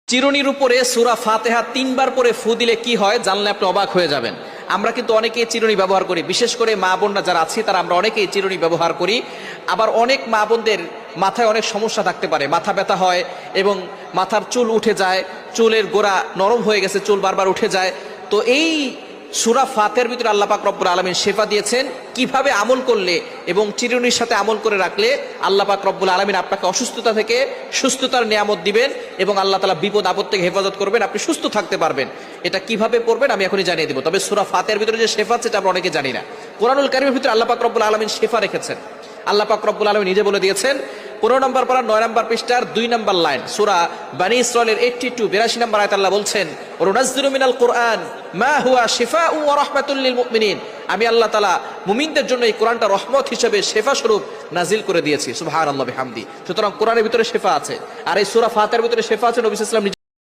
চিরুনির উপরে সূরা ফাতিহা 3 বার পরে ফু দিলে কি হয় জানলে আপনি অবাক হয়ে যাবেন। আমরা কিন্তু অনেকেই চিরুনি ব্যবহার করি, বিশেষ করে মা বোনরা যারা আছি তারা আমরা অনেকেই চিরুনি ব্যবহার করি। আবার অনেক মা বোনদের মাথায় অনেক সমস্যা থাকতে পারে, মাথা ব্যথা হয় এবং মাথার চুল উঠে যায়, চুলের গোড়া নরম হয়ে গেছে, চুল বারবার উঠে যায়। তো এই সূরা ফাতিহার ভিতরে আল্লাহ পাক রব্বুল আলামিন শেফা দিয়েছেন কিভাবে আমল করলে এবং চিরুনির সাথে আমল করে রাখলে আল্লাহ পাক রব্বুল আলামিন আপনাকে অসুস্থতা থেকে সুস্থতার নিয়ামত দিবেন এবং আল্লাহ তাআলা বিপদ আপদ থেকে হেফাজত করবেন, আপনি সুস্থ থাকতে পারবেন। এটা কিভাবে পড়বেন আমি এখনই জানিয়ে দেব। তবে সূরা ফাতিহার ভিতরে যে শেফা আছে এটা আমরা অনেকে জানি না। কোরআনুল কারীমের ভিতরে আল্লাহ পাক রব্বুল আলামিন শেফা রেখেছেন। আল্লাহ পাক রব্বুল আলামিন নিজে বলে দিয়েছেন 15 নম্বর পারা 9 নম্বর পৃষ্ঠার 2 নম্বর লাইন, সূরা বনী ইসরাঈলের 82 নম্বর আয়াত আল্লাহ বলছেন, ওয়ানুনাজ্জিলু মিনাল কুরআন মা হুয়া শিফাউ ওয়া রাহমাতুল লিল মুমিনিন। আমি আল্লাহ তাআলা মুমিনদের জন্য এই কোরআনটা রহমত হিসেবে শেফা স্বরূপ নাজিল করে দিয়েছি। সুবহানাল্লাহি বিহামদি। সুতরাং কোরআনের ভিতরে শেফা আছে, আর এই সূরা ফাতিহার ভিতরে শেফা আছে। নবী সাল্লাল্লাহু আলাইহি ওয়াসাল্লাম